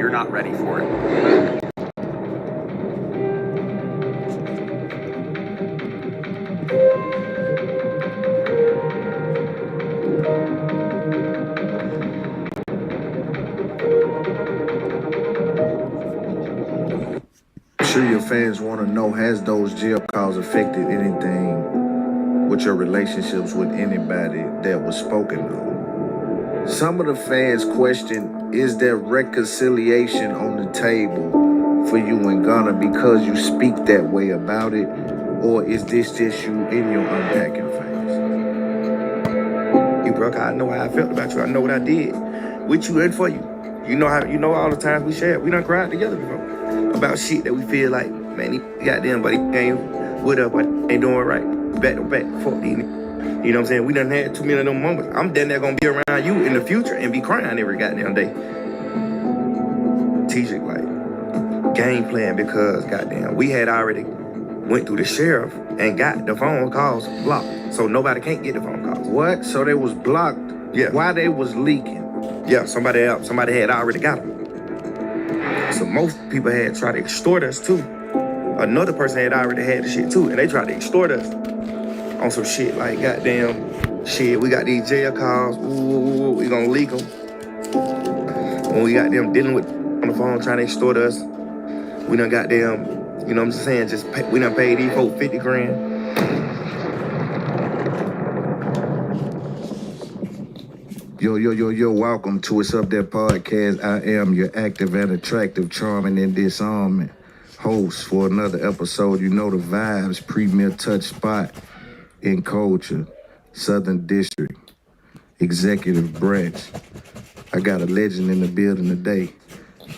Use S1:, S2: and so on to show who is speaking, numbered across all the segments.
S1: you're not ready for it.
S2: I'm sure your fans want to know, has those jail calls affected anything with your relationships with anybody that was spoken of? Some of the fans question, is there reconciliation on the table for you and Gunna because you speak that way about it? Or is this just you in your unpacking phase?
S3: You broke out, I know how I felt about you. I know what I did with you and for you. You know all the times we shared. We done cried together before about shit that we feel like, man, he goddamn, but he ain't with us, but ain't doing right. Back to back, fuck these. You know what I'm saying? We done had too many of them moments. I'm damn near gonna be around you in the future and be crying every goddamn day. Strategic, like, game plan, because goddamn, we had already went through the sheriff and got the phone calls blocked. So nobody can't get the phone calls.
S2: What? So they was blocked?
S3: Yeah.
S2: Why they was leaking?
S3: Yeah, somebody had already got them. So most people had tried to extort us too. Another person had already had the shit too, and they tried to extort us on some shit like, goddamn, shit, we got these jail calls, ooh, we gonna leak them. When we got them dealing with on the phone trying to extort us, we done got them, you know what I'm saying, we done paid these folks 50 grand.
S2: Yo, welcome to It's Up There Podcast. I am your active and attractive, charming and disarming host for another episode. You know the vibes, premier touch spot in culture, Southern District, executive branch. I got a legend in the building today.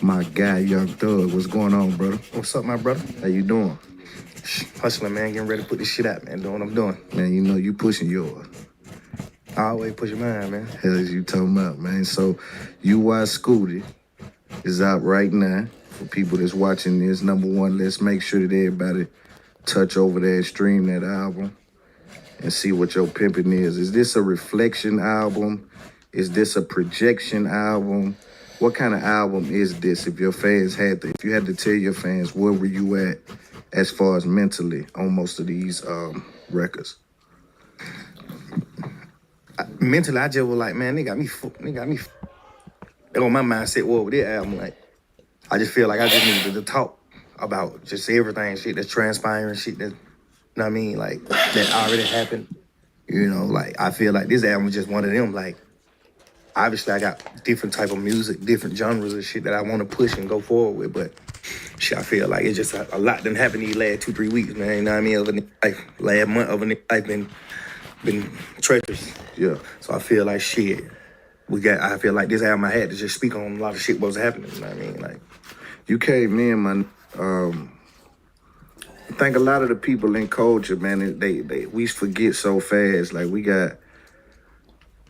S2: My guy, Young Thug. What's going on, brother?
S3: What's up, my brother?
S2: How you doing?
S3: Hustling, man, getting ready to put this shit out, man, doing what I'm doing.
S2: Man, you know you pushing yours.
S3: I always push mine, man.
S2: Hell is you talking about, man? So, UY Scooty is out right now. For people that's watching this, number one, let's make sure that everybody touch over there and stream that album and see what your pimping is. Is this a reflection album? Is this a projection album? What kind of album is this? If you had to tell your fans, where were you at as far as mentally on most of these records?
S3: Mentally, I just was like, man, they got me. On my mindset, what with this album, like, I just feel like I just needed to talk about just everything, shit that's transpiring, shit that, you know what I mean, like, that already happened. You know, like, I feel like this album was just one of them, like, obviously I got different type of music, different genres of shit that I want to push and go forward with, but shit, I feel like it's just a lot done happened these last 2-3 weeks, man, you know what I mean, of a life, last month of a life been treacherous.
S2: Yeah.
S3: So I feel like shit. I feel like this album I had to just speak on a lot of shit what was happening. You know what I mean? Like,
S2: you came in, man. I think a lot of the people in culture, man, we forget so fast. Like, we got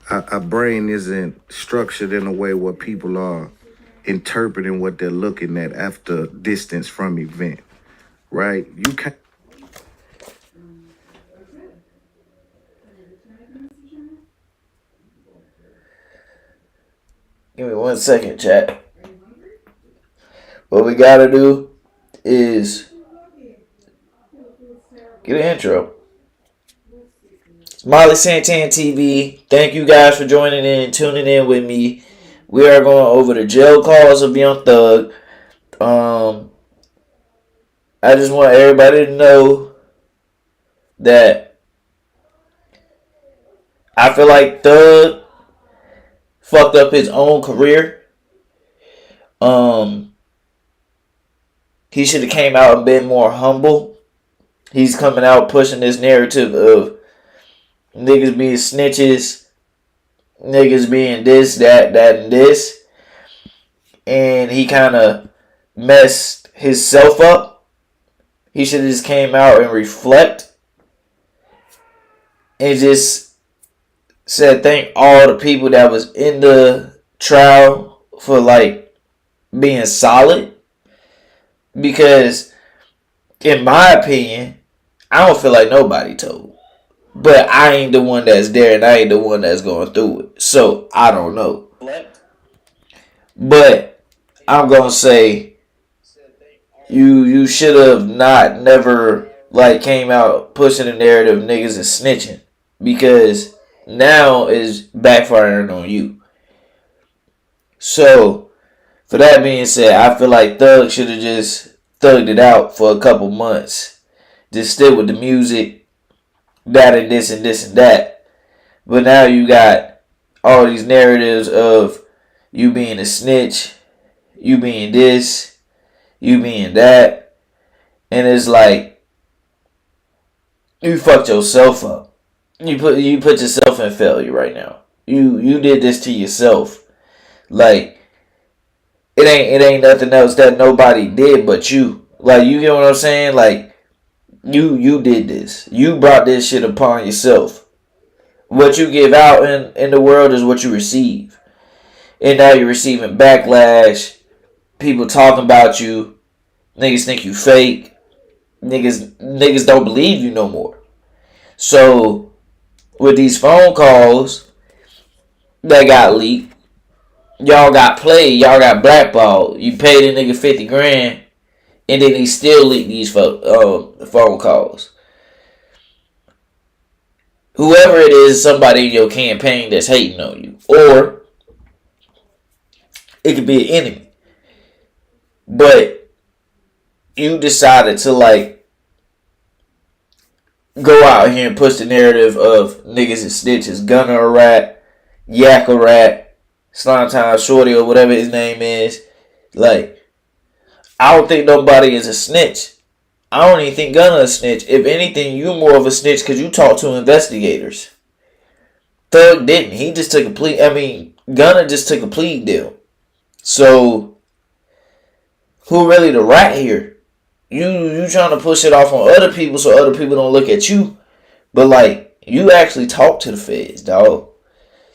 S2: our brain isn't structured in a way where people are interpreting what they're looking at after distance from event, right? You can't.
S4: Give me 1 second, chat. What we gotta do is get an intro. It's Molly Santan TV. Thank you guys for joining in, tuning in with me. We are going over the jail calls of Young Thug. I just want everybody to know that I feel like Thug fucked up his own career. He should have came out and been more humble. He's coming out pushing this narrative of niggas being snitches, niggas being this, that, and this. And he kind of messed himself up. He should have just came out and reflect. And just said thank all the people that was in the trial for, like, being solid. Because, in my opinion, I don't feel like nobody told. But I ain't the one that's there and I ain't the one that's going through it. So, I don't know. But I'm gonna say you should have not never like came out pushing the narrative niggas is snitching, because now is backfiring on you. So for that being said, I feel like Thug should have just thugged it out for a couple months. Just stick with the music, that and this and this and that. But now you got all these narratives of you being a snitch, you being this, you being that. And it's like you fucked yourself up. You put yourself in failure right now. You did this to yourself. Like it ain't nothing else that nobody did but you. Like, you get what I'm saying? Like you did this. You brought this shit upon yourself. What you give out in the world is what you receive. And now you're receiving backlash. People talking about you. Niggas think you fake. Niggas don't believe you no more. So with these phone calls that got leaked, y'all got played, y'all got blackballed. You paid a nigga 50 grand, and then he still leaked these phone calls. Whoever it is, somebody in your campaign that's hating on you. Or it could be an enemy. But you decided to like go out here and push the narrative of niggas is snitches, Gunna a rat, Yak a rat, Slime Time Shorty or whatever his name is. Like, I don't think nobody is a snitch. I don't even think Gunna a snitch. If anything, you more of a snitch because you talk to investigators. Thug didn't. He just took a plea. I mean, Gunna just took a plea deal. So, who really the rat here? You trying to push it off on other people so other people don't look at you. But, like, you actually talked to the feds, dog.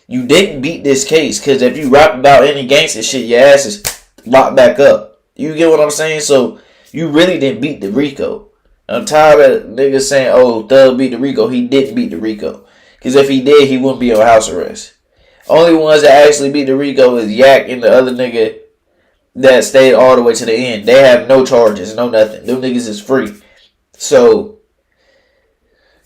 S4: You didn't beat this case, because if you rap about any gangster shit, your ass is locked back up. You get what I'm saying? So, you really didn't beat the RICO. I'm tired of niggas saying, oh, Thug beat the RICO. He didn't beat the RICO. Because if he did, he wouldn't be on house arrest. Only ones that actually beat the RICO is Yak and the other nigga that stayed all the way to the end. They have no charges, no nothing. Them niggas is free. So,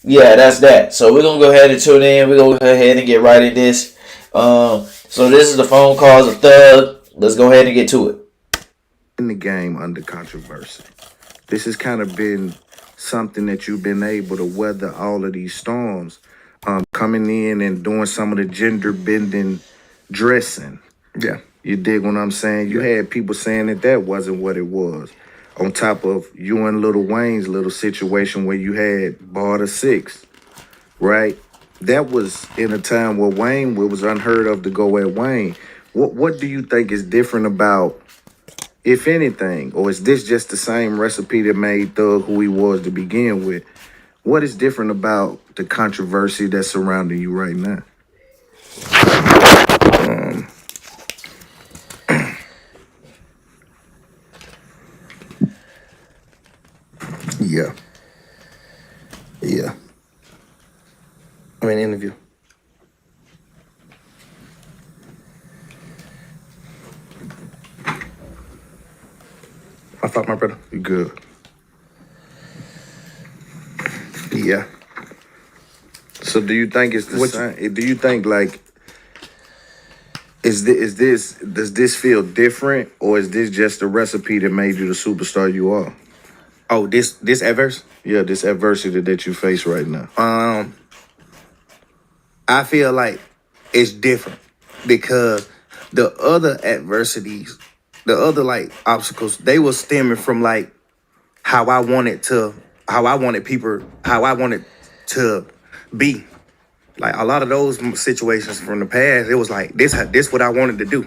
S4: yeah, that's that. So we're going to go ahead and tune in. We're going to go ahead and get right in this. So this is the phone calls of Thug. Let's go ahead and get to it.
S2: In the game under controversy. This has kind of been something that you've been able to weather all of these storms. Coming in and doing some of the gender bending dressing.
S3: Yeah.
S2: You dig what I'm saying? You had people saying that wasn't what it was. On top of you and Lil Wayne's little situation where you had Barter 6, right? That was in a time where Wayne was unheard of to go at Wayne. What do you think is different about, if anything, or is this just the same recipe that made Thug who he was to begin with? What is different about the controversy that's surrounding you right now?
S3: Yeah. Yeah. I mean, interview. I fuck my brother.
S2: You good?
S3: Yeah.
S2: So do you think it's the same? Do you think like does this feel different, or is this just the recipe that made you the superstar you are?
S3: Oh, this adverse?
S2: Yeah, this adversity that you face right now.
S3: I feel like it's different because the other adversities, the other like obstacles, they were stemming from like how I wanted people to be. Like a lot of those situations from the past, it was like this what I wanted to do.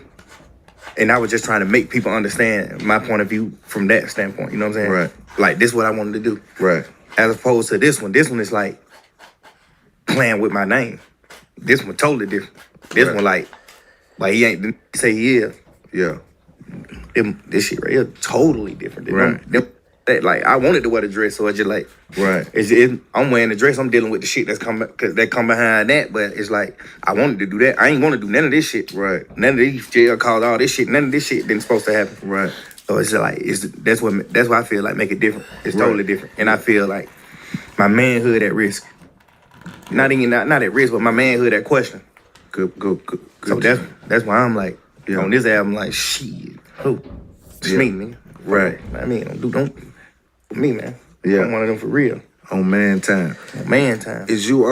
S3: And I was just trying to make people understand my point of view from that standpoint. You know what I'm saying?
S2: Right.
S3: Like this what I wanted to do.
S2: Right.
S3: As opposed to this one. This one is like playing with my name. This one totally different. This one like he ain't say he is.
S2: Yeah.
S3: This shit right here totally different.
S2: Right.
S3: that like I wanted to wear the dress, so it's just like
S2: Right.
S3: I'm wearing the dress. I'm dealing with the shit that come behind that. But it's like I wanted to do that. I ain't want to do none of this shit.
S2: Right.
S3: None of these jail calls, all this shit. None of this shit been supposed to happen.
S2: Right.
S3: So it's like that's why I feel like make it different. It's totally different, and I feel like my manhood at risk. Not at risk, but my manhood at question.
S2: Good.
S3: So that's why I'm like on this album like shit. Who? It's me, man.
S2: Right.
S3: I mean, don't me, man.
S2: Yeah.
S3: I'm one of them for real.
S2: On man time.
S3: Man time.
S2: Is you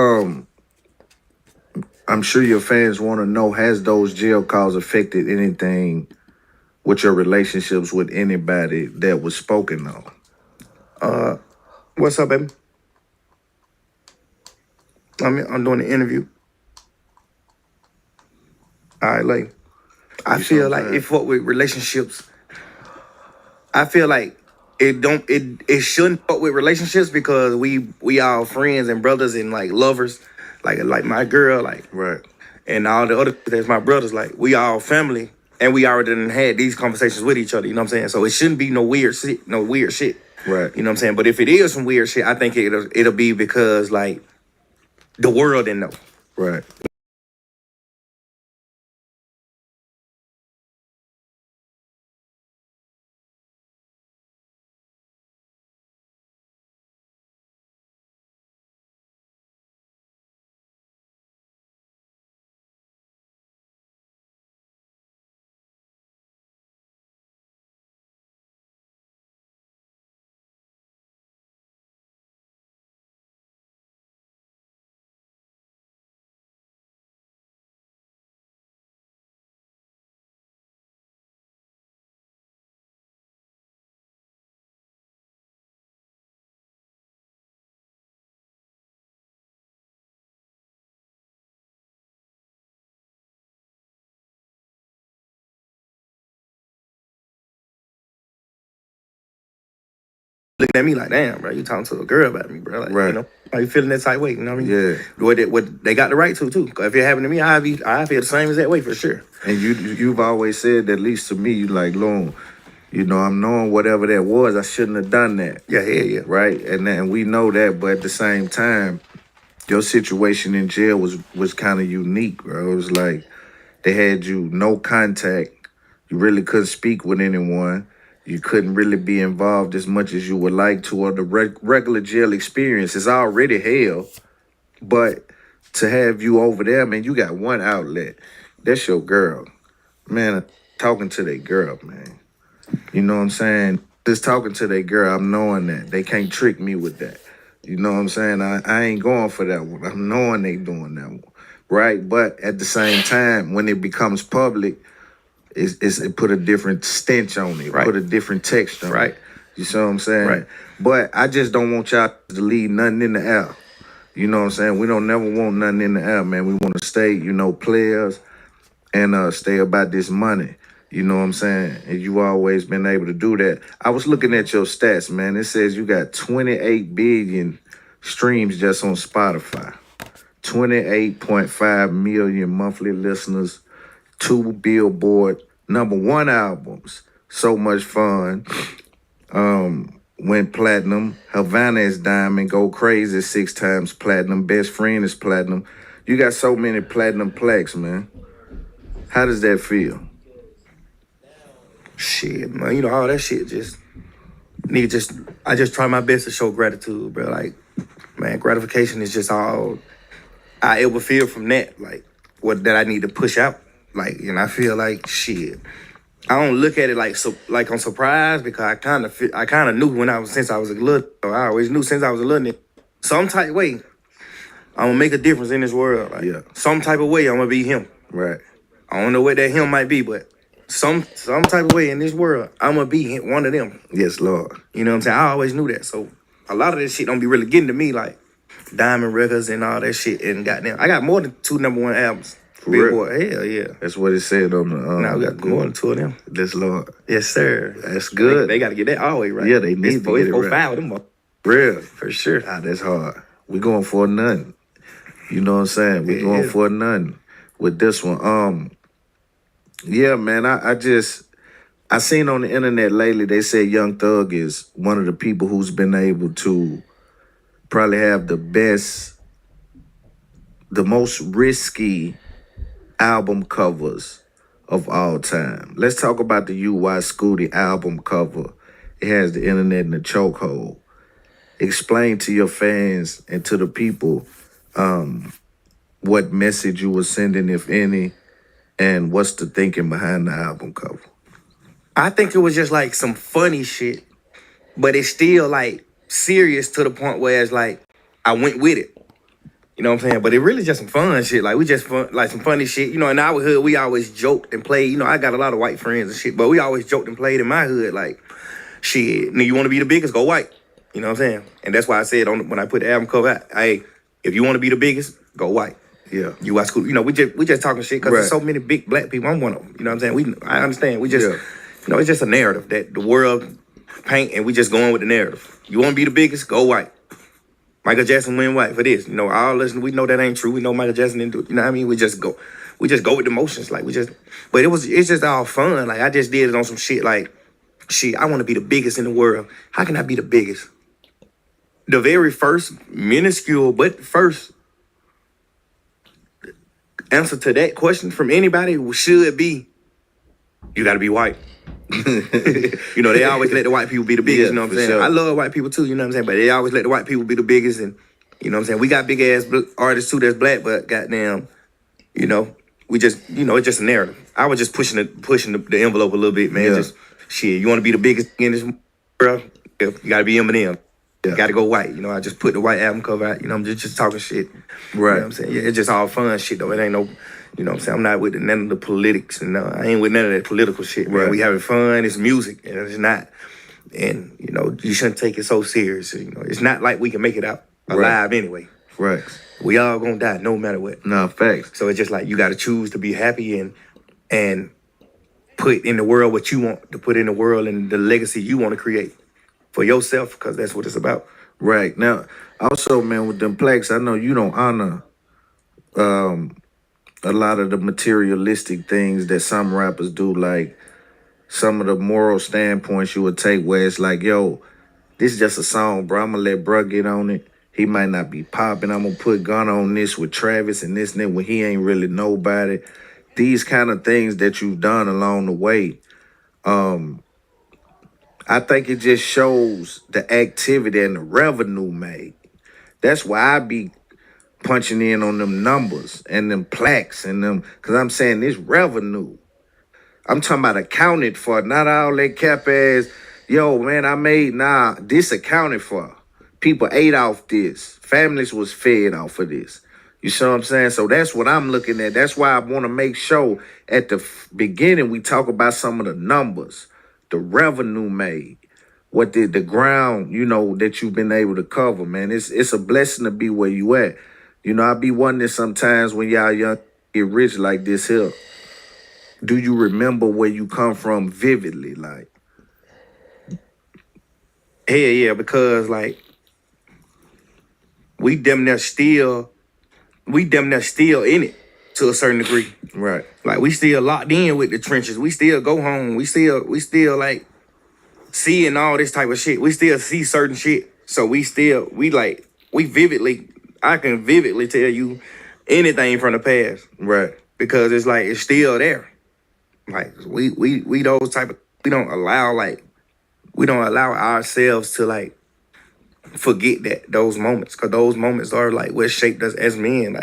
S2: I'm sure your fans want to know, has those jail calls affected anything with your relationships with anybody that was spoken on?
S3: What's up, baby? I'm doing an interview. All right, like I feel like it fuck with relationships. I feel like it shouldn't fuck with relationships because we all friends and brothers and like lovers, like my girl, like
S2: Right.
S3: and all the other that's my brothers, like we all family and we already done had these conversations with each other, you know what I'm saying? So it shouldn't be no weird shit.
S2: Right.
S3: You know what I'm saying? But if it is some weird shit, I think it'll be because like the world didn't know.
S2: Right.
S3: Looking at me like, damn, bro, you talking to a girl about me, bro. Like,
S2: Right.
S3: you know, are you feeling that type way? You know what I mean?
S2: Yeah.
S3: What they got the right to too. 'Cause if it happened to me, I feel the same as that way for sure.
S2: And you've always said, at least to me, you like, Lone, you know, I'm knowing whatever that was, I shouldn't have done that.
S3: Yeah.
S2: Right? And we know that, but at the same time, your situation in jail was kind of unique, bro. It was like they had you no contact. You really couldn't speak with anyone. You couldn't really be involved as much as you would like to, or the regular jail experience is already hell. But to have you over there, man, you got one outlet. That's your girl. Man, talking to that girl, man. You know what I'm saying? Just talking to that girl, I'm knowing that. They can't trick me with that. You know what I'm saying? I ain't going for that one. I'm knowing they doing that one. Right? But at the same time, when it becomes public, it put a different stench on it.
S3: Right.
S2: Put a different texture on
S3: Right.
S2: it. You see what I'm saying?
S3: Right.
S2: But I just don't want y'all to leave nothing in the air. You know what I'm saying? We don't never want nothing in the air, man. We want to stay, you know, players and stay about this money. You know what I'm saying? And you always been able to do that. I was looking at your stats, man. It says you got 28 billion streams just on Spotify. 28.5 million monthly listeners, 2 Billboard #1 albums. So Much Fun went platinum. Havana is diamond. Go Crazy is 6 times platinum. Best Friend is platinum. You got so many platinum plaques, man. How does that feel?
S3: Shit, man. You know, all that shit I just try my best to show gratitude, bro. Like, man, gratification is just all I ever feel from that. Like, what that I need to push out. Like, and I feel like shit. I don't look at it like I'm surprised because I kind of knew since I was a little. I always knew since I was a little nigga. Some type of way, I'm gonna make a difference in this world. Like,
S2: Yeah.
S3: Some type of way, I'm gonna be him.
S2: Right.
S3: I don't know what that him might be, but some type of way in this world, I'm gonna be one of them.
S2: Yes, Lord.
S3: You know what I'm saying? I always knew that. So a lot of this shit don't be really getting to me, like Diamond Records and all that shit. And goddamn, I got more than 2 #1 albums.
S2: real?
S3: Billboard, hell yeah.
S2: That's what it said on the.
S3: Now we got more than 2 of them.
S2: Yes, Lord.
S3: Yes, sir.
S2: That's good.
S3: They got to get that always right.
S2: Yeah, they need to get it right.
S3: 5 of them up.
S2: Real.
S3: For sure.
S2: Ah, that's hard. We going for nothing. You know what I'm saying? We going for nothing with this one. Yeah, man. I just I seen on the internet lately they said Young Thug is one of the people who's been able to probably have the most risky album covers of all time. Let's talk about the UY Scooty album cover. It has the internet in the chokehold. Explain to your fans and to the people what message you were sending, if any, and what's the thinking behind the album cover.
S3: I think it was just like some funny shit, but it's still like serious to the point where it's like I went with it. You know what I'm saying? But it really just some fun shit. Like we just fun, like some funny shit. You know, in our hood, we always joked and played. You know, I got a lot of white friends and shit, but we always joked and played in my hood. Like, shit, you want to be the biggest, go white. You know what I'm saying? And that's why I said when I put the album cover out, hey, if you want to be the biggest, go white.
S2: Yeah.
S3: You watch school. You know, we just talking shit because there's so many big black people. I'm one of them. You know what I'm saying? I understand. We just, you know, it's just a narrative that the world paint, and we just going with the narrative. You want to be the biggest, go white. Michael Jackson went white for this. You know, all listen, we know that ain't true. We know Michael Jackson didn't do it. You know what I mean? We just go with the motions. Like but it's just all fun. Like I just did it on some shit like, shit, I want to be the biggest in the world. How can I be the biggest? The very first minuscule, but first answer to that question from anybody should be, you got to be white. You know, they always let the white people be the biggest, you know what I'm saying? Sure. I love white people too, you know what I'm saying? But they always let the white people be the biggest, and you know what I'm saying? We got big ass artists too that's black, but goddamn, you know, we just, you know, it's just a narrative. I was just pushing the envelope a little bit, man. Just shit, you want to be the biggest in this world? You got to be Eminem. You got to go white. You know, I just put the white album cover out. You know, I'm just talking shit. Right. You know what I'm saying? Yeah, it's just all fun shit, though. It ain't no, you know what I'm saying? I'm not with none of the politics, and I ain't with none of that political shit, man. Right. We having fun. It's music, and it's not. And, you know, you shouldn't take it so serious. You know, it's not like we can make it out alive anyway.
S2: Right.
S3: We all gonna die no matter what.
S2: No, facts.
S3: So it's just like you got to choose to be happy and put in the world what you want to put in the world and the legacy you want to create for yourself, because that's what it's about.
S2: Right. Now, also, man, with them plaques, I know you don't honor a lot of the materialistic things that some rappers do, like some of the moral standpoints you would take where it's like, yo, this is just a song, bro. I'm going to let bruh get on it. He might not be popping. I'm going to put Gunna on this with Travis and this and that when he ain't really nobody. These kind of things that you've done along the way, I think it just shows the activity and the revenue made. That's why I be punching in on them numbers and them plaques and them, because I'm saying this revenue. I'm talking about accounted for, not all that cap ass, yo, man, this accounted for. People ate off this. Families was fed off of this. You see what I'm saying? So that's what I'm looking at. That's why I want to make sure at the beginning we talk about some of the numbers, the revenue made, what the ground, you know, that you've been able to cover, man. It's a blessing to be where you at. You know, I be wondering sometimes when y'all young get rich like this here, do you remember where you come from vividly? Like,
S3: hell yeah, because like we damn near still in it to a certain degree.
S2: Right.
S3: Like we still locked in with the trenches. We still go home. We still like seeing all this type of shit. We still see certain shit. So I can vividly tell you anything from the past.
S2: Right.
S3: Because it's like it's still there. Like we those type of, we don't allow ourselves to like forget those moments, because those moments are like what shaped us as men.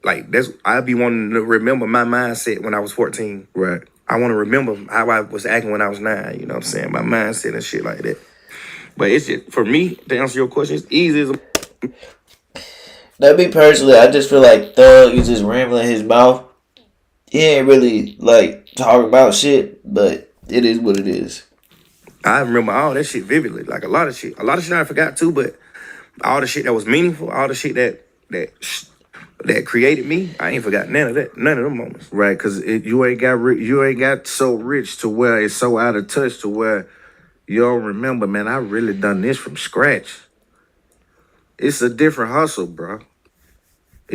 S3: Like I be wanting to remember my mindset when I was 14.
S2: Right.
S3: I want to remember how I was acting when I was 9. You know what I'm saying? My mindset and shit like that. But it's just, for me, to answer your question, it's easy as
S4: That me personally, I just feel like Thug is just rambling his mouth. He ain't really like talking about shit, but it is what it is.
S3: I remember all that shit vividly, like a lot of shit I forgot too, but all the shit that was meaningful, all the shit that created me, I ain't forgot none of them moments.
S2: Right, because you ain't got so rich to where it's so out of touch to where you don't remember, man, I really done this from scratch. It's a different hustle, bro.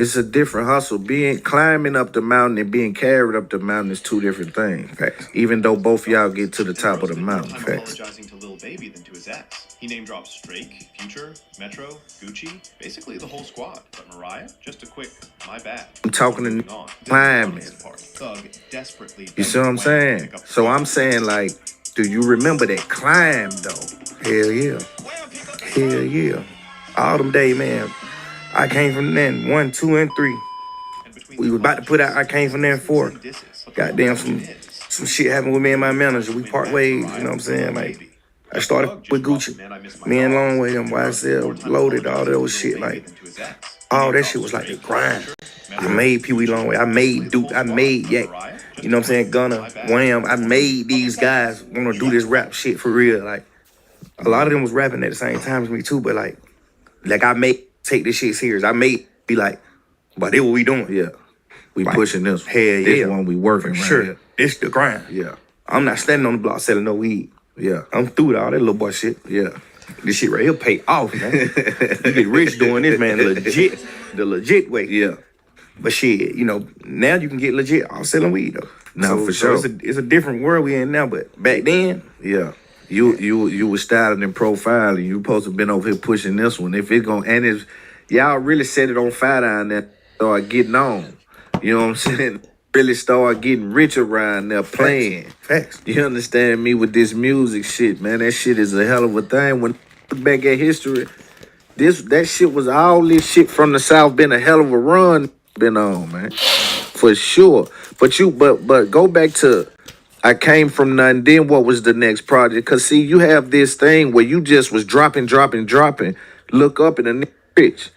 S2: It's a different hustle. Climbing up the mountain and being carried up the mountain is two different things.
S3: Facts.
S2: Even though both of y'all get to the top of the
S5: Spent
S2: mountain.
S5: more time
S2: Facts.
S5: apologizing to Lil Baby than to his ex. He name drops Drake, Future, Metro, Gucci, basically the whole squad. But Mariah, just a quick, my bad.
S2: I'm talking to
S5: Moving on.
S2: climbing.
S5: Thug desperately
S2: You see what I'm
S5: begged Wayne to
S2: saying?
S5: pick up the
S2: So
S5: phone.
S2: I'm saying, like, do you remember that climb though?
S3: Hell yeah. Hell yeah. All them days, man. I came from then 1, 2, and 3.
S5: And between
S3: We
S5: the
S3: was about to put out. I came from there in 4.
S5: and disses, but the
S3: Goddamn,
S5: question is,
S3: some shit happened with me and my manager. We
S5: went
S3: part
S5: back to
S3: ways. You
S5: Mariah
S3: know what I'm
S5: or
S3: saying?
S5: Lil
S3: Like,
S5: Baby?
S3: I started
S5: Thug just
S3: with
S5: dropped,
S3: Gucci.
S5: "Man, I miss my
S3: Me and
S5: dogs."
S3: Longway, them
S5: More
S3: YSL,
S5: time
S3: loaded, all that
S5: apologizing
S3: old
S5: to
S3: shit.
S5: Lil
S3: Like,
S5: Baby than to his ex.
S3: all
S5: He
S3: that
S5: name
S3: shit was like
S5: drops
S3: the
S5: Drake,
S3: grind.
S5: Future,
S3: I
S5: Metro,
S3: made Pee Wee
S5: Gucci,
S3: Longway. I made
S5: basically the
S3: Duke.
S5: whole
S3: I
S5: squad.
S3: made
S5: But
S3: Yak.
S5: Mariah, just
S3: You know what I'm saying?
S5: my
S3: Gunna,
S5: bad.
S3: Wham. I made these guys want to do this rap shit for real. Like, a lot of them was rapping at the same time as me too, but like I made take this shit serious. I made be like, but this what we doing.
S2: Yeah. We
S3: Like,
S2: pushing this one.
S3: hell
S2: This
S3: yeah.
S2: one we working
S3: For
S2: right
S3: sure.
S2: here.
S3: This the grind.
S2: Yeah.
S3: I'm not standing on the block selling no weed.
S2: Yeah.
S3: I'm through with all that little boy shit.
S2: Yeah.
S3: This shit right here pay off, man. You get rich doing this, man, legit. The legit way.
S2: Yeah.
S3: But shit, you know, now you can get legit off selling weed though.
S2: No, for sure.
S3: It's a different world we in now, but back then,
S2: Yeah. You was styling and profiling. You supposed to been over here pushing this one. If it gon' and if y'all really set it on fire down there, start getting on. You know what I'm saying? Really start getting rich around there playing.
S3: facts.
S2: You understand me with this music shit, man? That shit is a hell of a thing. When look back at history, that shit was all this shit from the South been a hell of a run been on, man. For sure. But go back to I came from nothing. Then what was the next project? Cause see, you have this thing where you just was dropping. Look up and the nigga rich.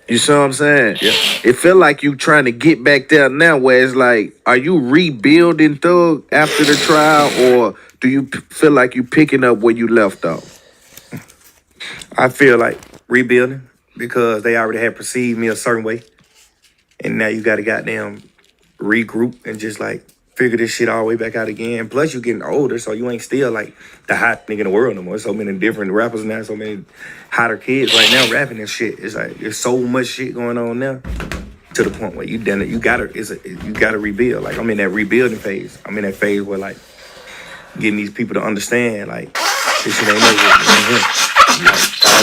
S2: You see what I'm saying?
S3: Yeah.
S2: It feel like you trying to get back there now. Where it's like, are you rebuilding Thug after the trial, or do you feel like you picking up where you left off?
S3: I feel like rebuilding because they already had perceived me a certain way. And now you gotta goddamn regroup and just like figure this shit all the way back out again. Plus you getting older, so you ain't still like the hot nigga in the world no more. So many different rappers now, so many hotter kids right now rapping and shit. It's like there's so much shit going on now to the point where you done it. You gotta rebuild. Like I'm in that rebuilding phase. I'm in that phase where like getting these people to understand like this shit ain't never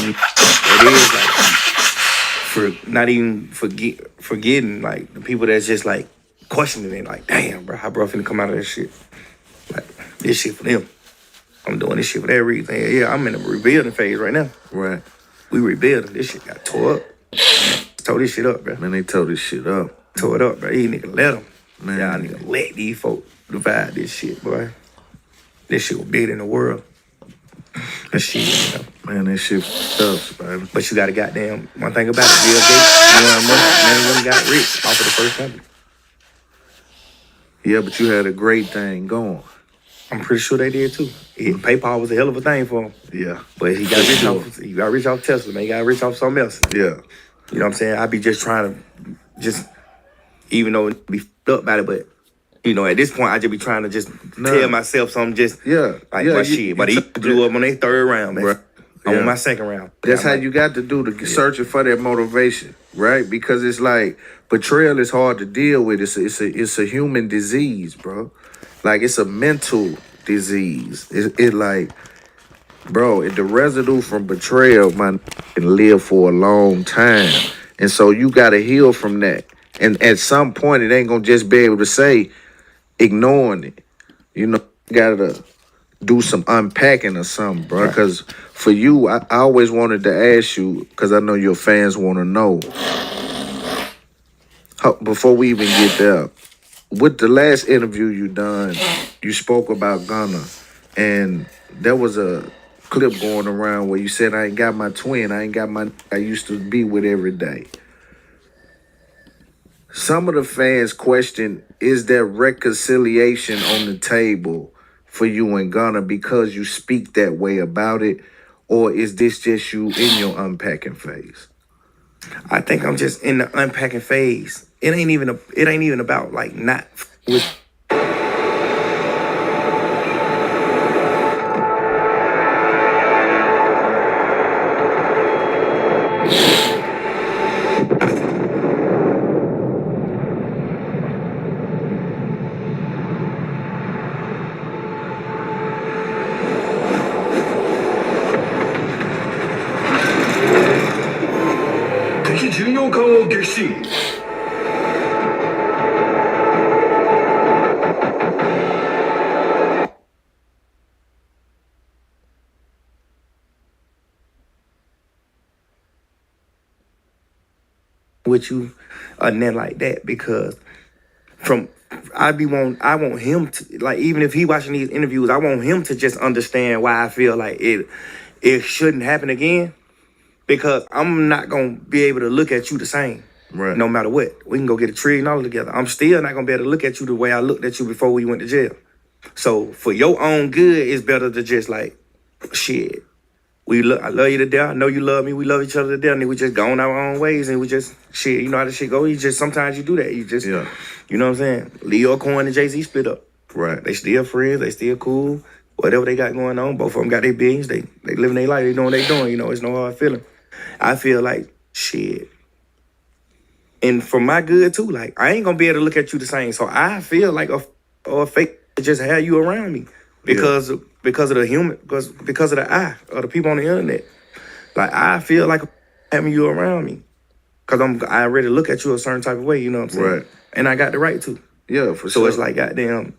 S3: it is like for not even forgetting like the people that's just like questioning it, like, damn, bro, how bro finna come out of this shit? Like, this shit for them. I'm doing this shit for that reason. Yeah, I'm in a rebuilding phase right now.
S2: Right.
S3: We rebuilding. This shit got tore up. Tore this shit up, bro.
S2: Man, they tore this shit up.
S3: Tore it up, bro. These niggas let them.
S2: Man.
S3: Y'all niggas let these folk divide this shit, boy. This shit was big in the world. That shit, you know.
S2: Man, that shit tough, man.
S3: But you got to goddamn, one thing about it, Bill Gates, you know what I mean? Got rich off of the first company.
S2: Yeah, but you had a great thing going.
S3: I'm pretty sure they did too. PayPal was a hell of a thing for him.
S2: Yeah.
S3: But he got rich off Tesla, man. He got rich off something else.
S2: Yeah.
S3: You know what I'm saying? I be just trying to even though it be f***ed up about it, but you know, at this point I just be trying to just tell myself something just
S2: Yeah.
S3: like
S2: Yeah,
S3: my
S2: you-
S3: shit. But
S2: you
S3: he
S2: took
S3: blew up on their third round, man.
S2: Right.
S3: I'm
S2: Yeah.
S3: on my second round.
S2: That's
S3: I'm
S2: how
S3: like,
S2: you got to do the searching for that motivation, right? Because it's like betrayal is hard to deal with. It's a human disease, bro. Like it's a mental disease. It like, bro, the residue from betrayal man can live for a long time, and so you got to heal from that. And at some point, it ain't gonna just be able to say ignoring it. You know, you gotta do some unpacking or something, bro. Because for you, I always wanted to ask you, because I know your fans want to know. Before we even get there, with the last interview you done, you spoke about Gunna, and there was a clip going around where you said, I ain't got my twin, I ain't got my I used to be with every day. Some of the fans question, is there reconciliation on the table for you and Gunna because you speak that way about it? Or is this just you in your unpacking phase?
S3: I think I'm just in the unpacking phase. It ain't even about like not with with you or nothing like that because I want him to, like, even if he watching these interviews, I want him to just understand why I feel like it shouldn't happen again, because I'm not gonna be able to look at you the same.
S2: Right.
S3: No matter what. We can go get a tree and all together. I'm still not gonna be able to look at you the way I looked at you before we went to jail. So for your own good, it's better to just like, shit. I love you to death. I know you love me. We love each other to death. And then we just go on our own ways and we just, shit, you know how the shit go? You just, sometimes you do that. You just,
S2: Yeah.
S3: you know what I'm saying? Leo Cohen and Jay-Z split up.
S2: Right.
S3: They still friends. They still cool. Whatever they got going on, both of them got their billions. They living their life. They doing what they doing. You know, it's no hard feeling. I feel like, shit. And for my good too, like, I ain't gonna be able to look at you the same. So I feel like a fake to just have you around me because of the human, because of the eye or the people on the internet. Like, I feel like having you around me because I already look at you a certain type of way. You know what I'm saying?
S2: Right.
S3: And I got the right to.
S2: Yeah, for
S3: So
S2: sure.
S3: it's like, goddamn,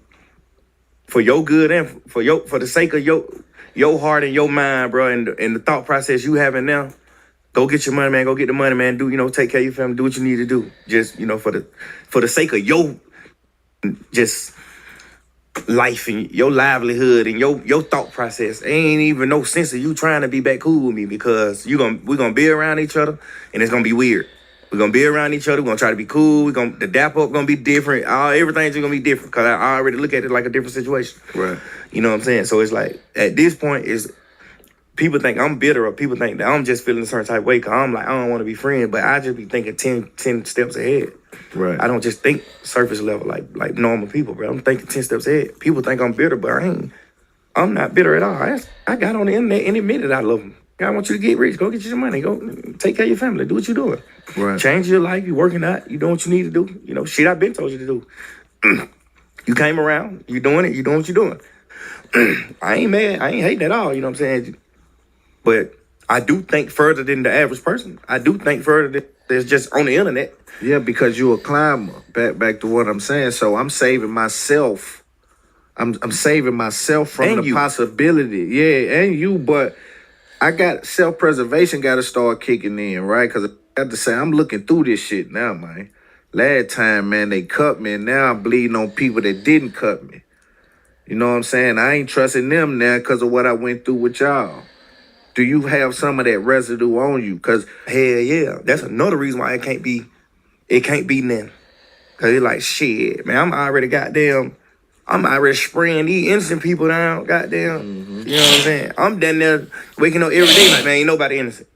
S3: for your good and for the sake of your heart and your mind, bro, and the thought process you having now. Go get your money, man. Go get the money, man. Do, you know, take care of your family. Do what you need to do. Just, you know, for the sake of your just life and your livelihood and your thought process. Ain't even no sense of you trying to be back cool with me because we're gonna be around each other and it's gonna be weird. We're gonna be around each other. We're gonna try to be cool. The dap up gonna be different. Everything's gonna be different because I already look at it like a different situation.
S2: Right.
S3: You know what I'm saying? So it's like at this point is. People think I'm bitter or people think that I'm just feeling a certain type of way because I'm like, I don't want to be friends, but I just be thinking 10 steps ahead.
S2: Right.
S3: I don't just think surface level like normal people, bro. I'm thinking 10 steps ahead. People think I'm bitter, but I'm not bitter at all. I got on the internet and admitted I love them. I want you to get rich. Go get you some money. Go take care of your family. Do what you're doing.
S2: Right.
S3: Change your life. You working out. You doing what you need to do. You know, shit I've been told you to do. You came around. You doing it. You doing what you're doing. I ain't mad. I ain't hating at all. You know what I'm saying? But I do think further than the average person. I do think further than just on the internet.
S2: Yeah, because you a climber. Back to what I'm saying. So I'm saving myself. I'm saving myself from
S3: And
S2: the
S3: you.
S2: possibility. Yeah, and you, but I got self-preservation got to start kicking in, right? Because I got to say, I'm looking through this shit now, man. Last time, man, they cut me, and now I'm bleeding on people that didn't cut me. You know what I'm saying? I ain't trusting them now because of what I went through with y'all. Do you have some of that residue on you? Because
S3: Hell yeah. That's another reason why it can't be nothing. Cause it's like, shit, man, I'm already spraying these innocent people down, goddamn. You know what I'm saying? I'm down there waking up every day like, man, ain't nobody innocent.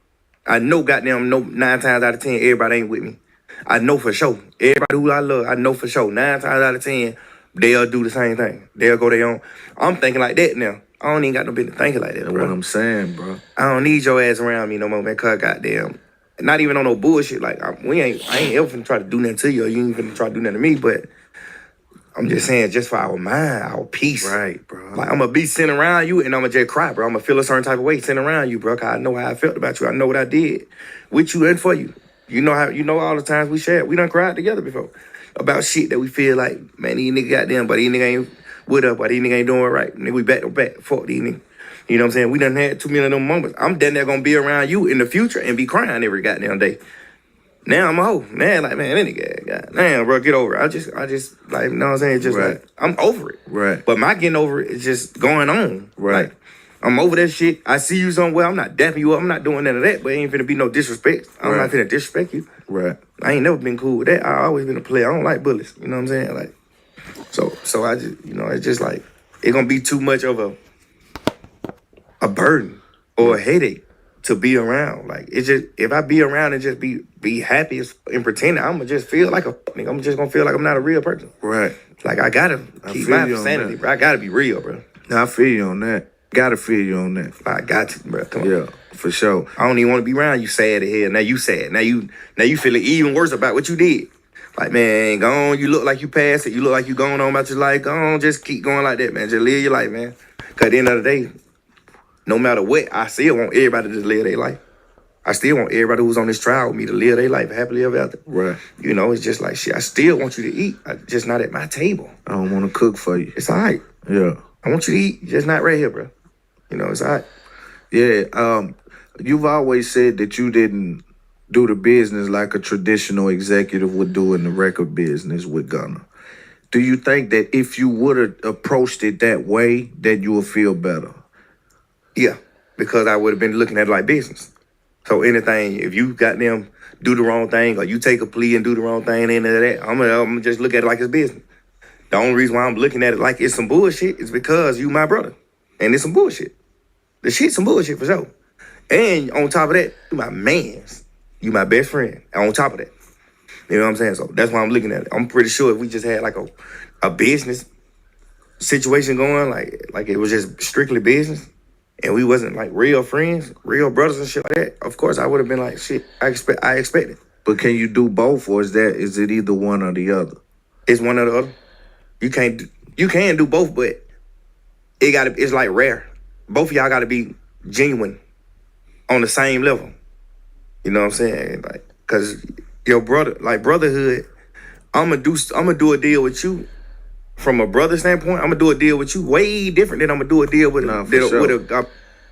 S3: I know goddamn 9 times out of 10, everybody ain't with me. I know for sure. Everybody who I love, I know for sure. 9 times out of 10, they'll do the same thing. They'll go their own. I'm thinking like that now. I don't even got no business thinking like that,
S2: that's
S3: bro.
S2: what I'm saying, bro.
S3: I don't need your ass around me no more, man, cause goddamn. Not even on no bullshit. Like, I ain't ever finna try to do nothing to you, or you ain't finna try to do nothing to me, but I'm just saying, just for our mind, our peace.
S2: Right, bro.
S3: Like, I'm gonna be sitting around you and I'm gonna just cry, bro. I'm gonna feel a certain type of way sitting around you, bro, cause I know how I felt about you. I know what I did with you and for you. You know all the times we shared. We done cried together before about shit that we feel like, man, these niggas goddamn, but these niggas ain't with us, but these niggas ain't doing it right. Nigga, we back to back. Fuck these niggas. You know what I'm saying? We done had too many of them moments. I'm down there gonna be around you in the future and be crying every goddamn day. Now I'm a hoe. Now, like, man, that nigga, goddamn, bro, get over it. I just, like, you know what I'm saying? Just
S2: Right.
S3: like, I'm over it.
S2: Right.
S3: But my getting over it is just going on.
S2: Right.
S3: Like, I'm over that shit. I see you somewhere. I'm not dapping you up. I'm not doing none of that. But it ain't finna be no disrespect. I'm
S2: Right.
S3: not finna disrespect you.
S2: Right.
S3: I ain't never been cool with that. I always been a player. I don't like bullies. You know what I'm saying? Like, so I just, you know, it's just like, it gonna be too much of a burden or a headache to be around. Like, it's just, if I be around and just be happy and pretend, I'm gonna just feel like a nigga. I'm just gonna feel like I'm not a real person.
S2: Right.
S3: Like, I gotta keep
S2: feel
S3: my
S2: you on
S3: sanity,
S2: that.
S3: bro. I gotta be real, bro.
S2: Now I feel you on that. Gotta feel you on that.
S3: I got to, bro. Come on.
S2: Yeah, for sure.
S3: I don't even want to be around you sad as hell. Now you sad. Now you feeling even worse about what you did. Like, man, go on. You look like you passed it. You look like you going on about your life. Go on, just keep going like that, man. Just live your life, man. Cause at the end of the day, no matter what, I still want everybody to just live their life. I still want everybody who's on this trial with me to live their life happily ever after.
S2: Right.
S3: You know, it's just like shit. I still want you to eat, just not at my table.
S2: I don't want to cook for you.
S3: It's all right.
S2: Yeah.
S3: I want you to eat, just not right here, bro. You know, it's all right.
S2: Yeah. You've always said that you didn't do the business like a traditional executive would do in the record business with Gunna. Do you think that if you would have approached it that way, that you would feel better?
S3: Yeah, because I would have been looking at it like business. So anything, if you got them do the wrong thing or you take a plea and do the wrong thing, any of that, I'm gonna just look at it like it's business. The only reason why I'm looking at it like it's some bullshit is because you my brother. And it's some bullshit. The shit's some bullshit for sure. And on top of that, you my mans. You my best friend. On top of that. You know what I'm saying? So that's why I'm looking at it. I'm pretty sure if we just had like a business situation going, like it was just strictly business, and we wasn't like real friends, real brothers and shit like that, of course I would have been like, shit, I expect it.
S2: But can you do both, or is it either one or the other?
S3: It's one or the other. You can do both, but it's like rare. Both of y'all gotta be genuine on the same level. You know what I'm saying? Like, cause your brother, like brotherhood, I'm gonna do a deal with you from a brother standpoint. I'm gonna do a deal with you way different than I'm gonna do a deal with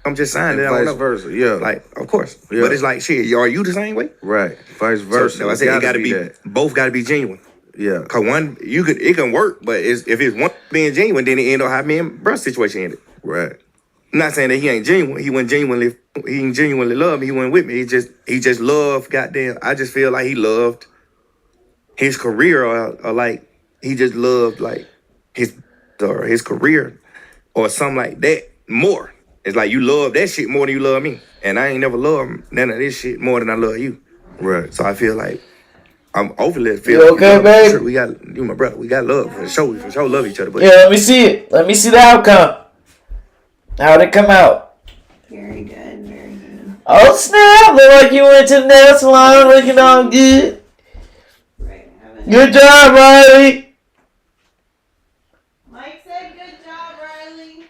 S3: I'm just saying that.
S2: Vice versa, yeah.
S3: Like, of course.
S2: Yeah.
S3: But it's like, shit, are you the same way?
S2: Right, vice versa.
S3: So I said it gotta be
S2: that.
S3: both gotta be genuine.
S2: Yeah.
S3: Cause it can work, but if it's one being genuine, then it end up how me and bruh's situation ended.
S2: Right.
S3: I'm not saying that he ain't genuine. He didn't genuinely love me. He wasn't with me. He just loved, goddamn. I just feel like he loved his career or like he just loved like his career or something like that more. It's like you love that shit more than you love me. And I ain't never loved none of this shit more than I love you.
S2: Right.
S3: So I feel like I'm overly
S4: You okay, babe?
S3: Sure, you my brother. We got love for sure. We for sure love each other. But
S4: Yeah, let me see it. Let me see the outcome. How'd it come out?
S6: Very good, very good.
S4: Oh snap! Look like you went to the nail salon looking all good.
S6: Right,
S4: Good job, Riley.
S6: Mike said good job, Riley.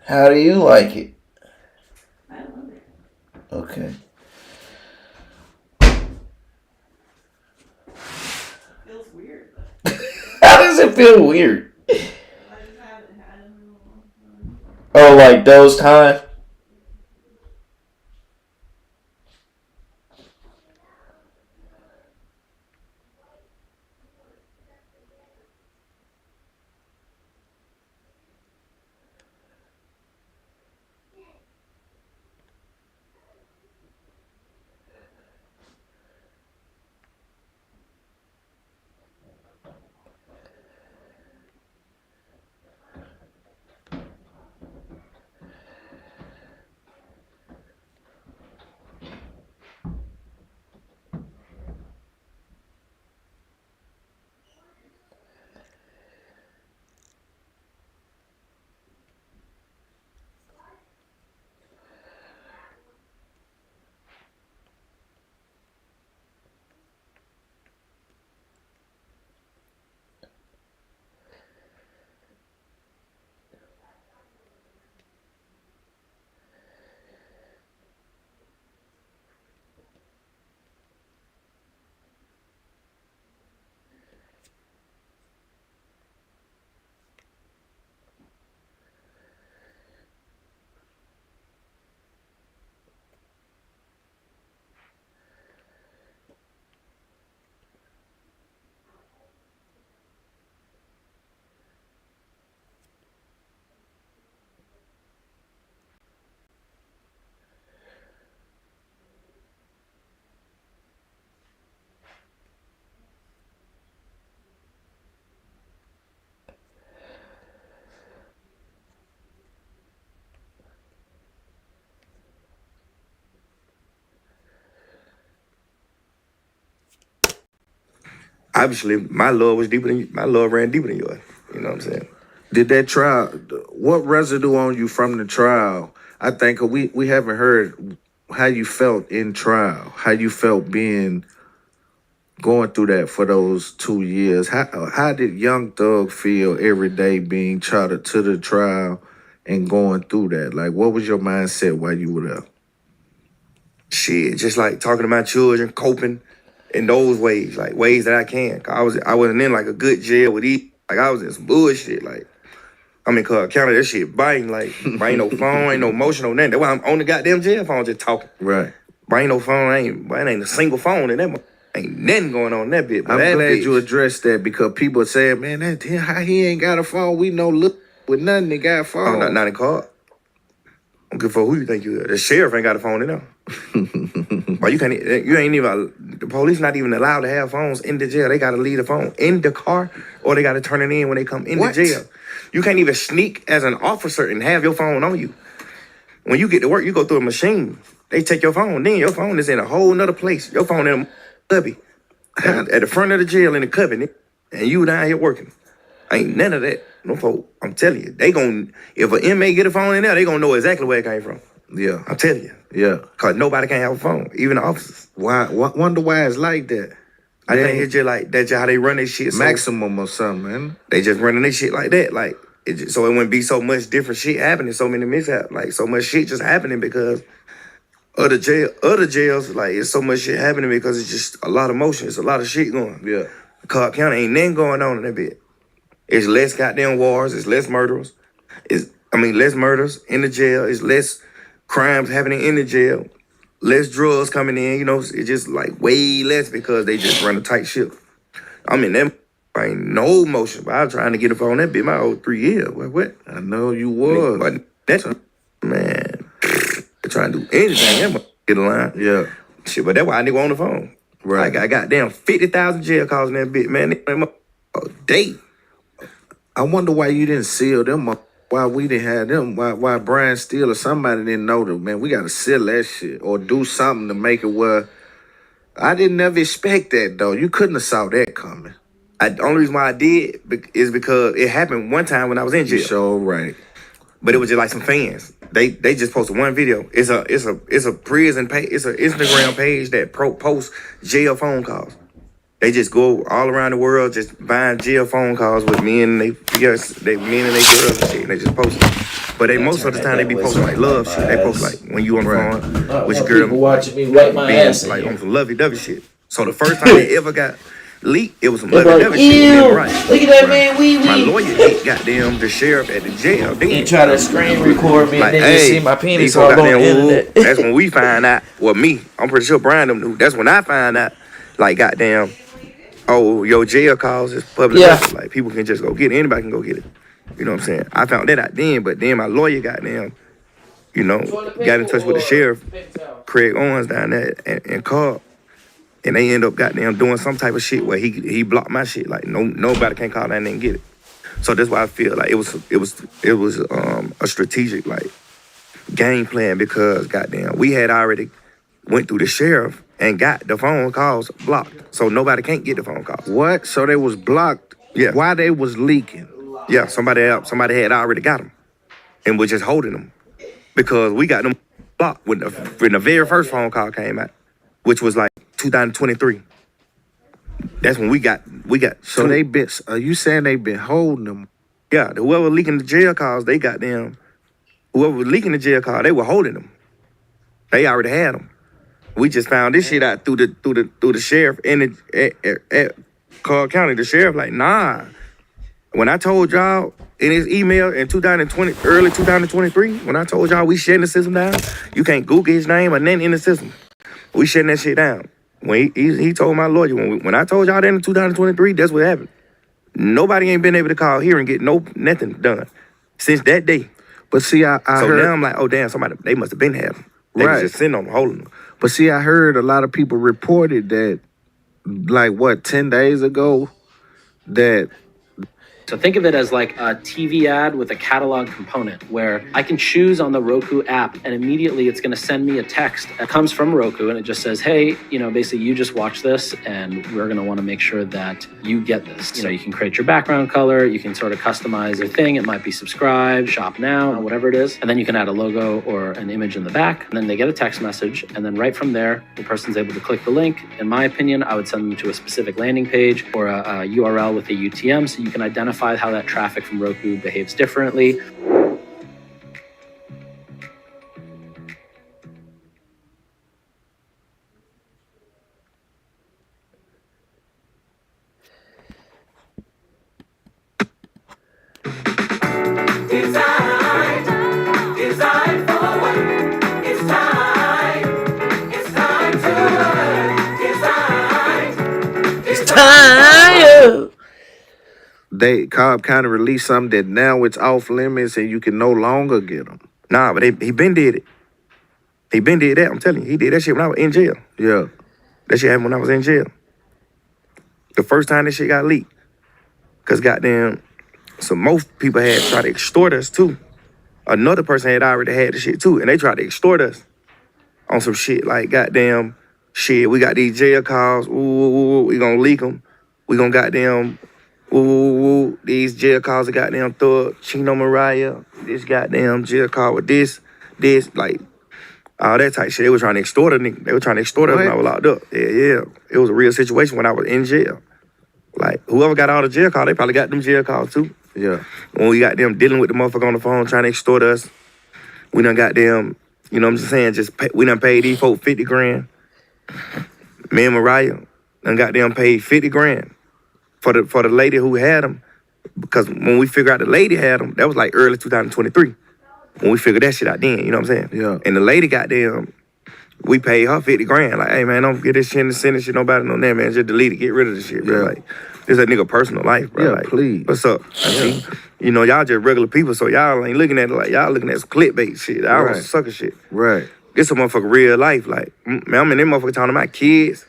S4: How do you like it?
S6: I love it.
S4: Okay.
S6: Feels weird.
S4: How does it feel weird?
S6: I just haven't had it in a long time.
S4: Oh, like those times?
S3: obviously my love ran deeper than yours. You know what I'm saying?
S2: Did that trial, what residue on you from the trial? I think we haven't heard how you felt in trial, how you felt being going through that for those 2 years, how did Young Thug feel every day being chartered to the trial and going through that? Like, what was your mindset while you were there?
S3: Shit, just like talking to my children, coping in those ways, like ways that I can. 'Cause I wasn't in like a good jail with eat. Like I was in some bullshit. Like I'm in Cobb County, that shit biting. Like ain't no phone, ain't no motion, no nothing. That's why I'm on the goddamn jail phone just talking.
S2: Right.
S3: But ain't no phone, ain't a single phone in that. Ain't nothing going on in that bit. But
S2: I'm
S3: that
S2: glad
S3: bitch,
S2: you addressed that because people said, man, how he ain't got a phone. We know look with nothing they got a phone.
S3: Oh, not in Cobb. I'm good for who you think you are. The sheriff ain't got a phone in there. But you ain't even, the police not even allowed to have phones in the jail. They got to leave the phone in the car or they got to turn it in when they come in
S2: What?
S3: the jail. You can't even sneak as an officer and have your phone on you. When you get to work, you go through a machine. They take your phone. Then your phone is in a whole nother place. Your phone in a cubby. At the front of the jail in the cubby. And you down here working. Ain't none of that. No folk. I'm telling you. If an inmate get a phone in there, they gonna know exactly where it came from.
S2: Yeah.
S3: I'm telling you.
S2: Yeah.
S3: Cause nobody can have a phone, even the officers.
S2: Why? Wonder why it's like that.
S3: I think it's just like that's just how they run their shit. So
S2: Maximum or something, man.
S3: they just running their shit like that. Like so it wouldn't be so much different shit happening, so many mishaps, like so much shit just happening because other jails, like it's so much shit happening because it's just a lot of motion. It's a lot of shit going.
S2: Yeah.
S3: Cobb County ain't nothing going on in that bit. It's less goddamn wars. It's less murderers. Less murders in the jail. It's less crimes happening in the jail. Less drugs coming in. You know, it's just like way less because they just run a tight ship. That ain't no motion. But I was trying to get up on that bit my whole 3 years. What?
S2: I know you was.
S3: But that's man. They're trying to do anything. That get a line.
S2: Yeah.
S3: Shit, but that's why I nigga on the phone.
S2: Right.
S3: I got damn 50,000 jail calls in that bit, man. A day.
S2: I wonder why you didn't seal them up. Why we didn't have them? Why Brian Steele or somebody didn't know them? Man, we got to seal that shit or do something to make it where. I didn't never expect that though. You couldn't have saw that coming.
S3: The only reason why I did is because it happened one time when I was in jail.
S2: So right.
S3: But it was just like some fans. They just posted one video. It's a prison page. It's an Instagram page that posts jail phone calls. They just go all around the world just buying jail phone calls with men and they girls and shit. And they just post it. But most of the time they be posting like love shit. They post like when you on the phone with your girl.
S4: People watching me wipe my ass
S3: like
S4: in
S3: on some lovey-dovey shit. So the first time they ever got leaked, it was some lovey-dovey
S4: Ew,
S3: shit. Then, right.
S4: look at that man,
S3: My lawyer hit goddamn the sheriff at the jail.
S4: He try to screen record me
S3: Like,
S4: and then you see my penis
S3: they
S4: all on the
S3: goddamn
S4: internet.
S3: That's when we find out. Well, me, I'm pretty sure Brian them knew. That's when I find out. Like, goddamn, oh, your jail calls is public.
S4: Yeah.
S3: Record. Like, people can just go get it. Anybody can go get it. You know what I'm saying? I found that out then, but then my lawyer goddamn, got in touch with the sheriff, Craig Owens down there and Cobb. And they end up goddamn doing some type of shit where he blocked my shit. Like nobody can call that and get it. So that's why I feel like it was a strategic like game plan because goddamn we had already went through the sheriff and got the phone calls blocked. So nobody can't get the phone calls.
S2: What? So they was blocked?
S3: Yeah.
S2: Why they was leaking?
S3: Yeah, somebody had already got them and was just holding them because we got them blocked when the very first phone call came out, which was like 2023. That's when we got.
S2: So they been. Are you saying they been holding them?
S3: Yeah, whoever leaking the jail calls, they got them. Whoever was leaking the jail call, they were holding them. They already had them. We just found this shit out through the sheriff and at Cobb County. The sheriff like, nah. When I told y'all in his email in early 2023, when I told y'all we shutting the system down, you can't Google his name or nothing in the system. We shutting that shit down. When he told my lawyer, when I told y'all that in 2023, that's what happened. Nobody ain't been able to call here and get nothing done since that day.
S2: But see, I
S3: So
S2: heard.
S3: now I'm like, oh damn, they must have been having them. They was
S2: Right.
S3: just sitting on them, holding them.
S2: But see, I heard a lot of people reported that, like 10 days ago, that
S7: So think of it as like a TV ad with a catalog component where I can choose on the Roku app and immediately it's going to send me a text that comes from Roku and it just says, hey, basically you just watch this and we're going to want to make sure that you get this. You can create your background color, you can sort of customize your thing. It might be subscribe, shop now, or whatever it is. And then you can add a logo or an image in the back. And then they get a text message. And then right from there, the person's able to click the link. In my opinion, I would send them to a specific landing page or a URL with a UTM so you can identify how that traffic from Roku behaves differently.
S2: Cobb kind of released something that now it's off limits and you can no longer get them.
S3: Nah, but he been did it. He been did that. I'm telling you, he did that shit when I was in jail.
S2: Yeah.
S3: That shit happened when I was in jail. The first time that shit got leaked. Cause goddamn, some more people had tried to extort us too. Another person had already had the shit too, and they tried to extort us on some shit like goddamn shit. We got these jail calls. Ooh, we gonna leak them. We gonna goddamn. Ooh, these jail calls are goddamn Thug, Chino Mariah, this goddamn jail call with this, like, all that type shit. They were trying to extort a nigga. They were trying to extort us when I was locked up. Yeah. It was a real situation when I was in jail. Like, whoever got all the jail calls, they probably got them jail calls too.
S2: Yeah.
S3: When we got them dealing with the motherfucker on the phone trying to extort us, we done got them, you know what I'm just saying, we done paid these folks 50 grand. Me and Mariah done got them paid 50 grand. For the lady who had them, because when we figured out the lady had them, that was like early 2023. When we figured that shit out then, you know what I'm saying?
S2: Yeah.
S3: And the lady got them, we paid her 50 grand. Like, hey man, don't get this shit in the send shit nobody know that, man. Just delete it, get rid of this shit, bro.
S2: Yeah.
S3: Like, this a nigga personal life, bro.
S2: Yeah,
S3: like,
S2: please.
S3: What's up? See, y'all just regular people, so y'all ain't looking at it like y'all looking at some clickbait shit. Y'all
S2: Right.
S3: some sucker shit.
S2: Right.
S3: This a motherfucker real life. Like, man, I'm in that motherfucker talking to my kids.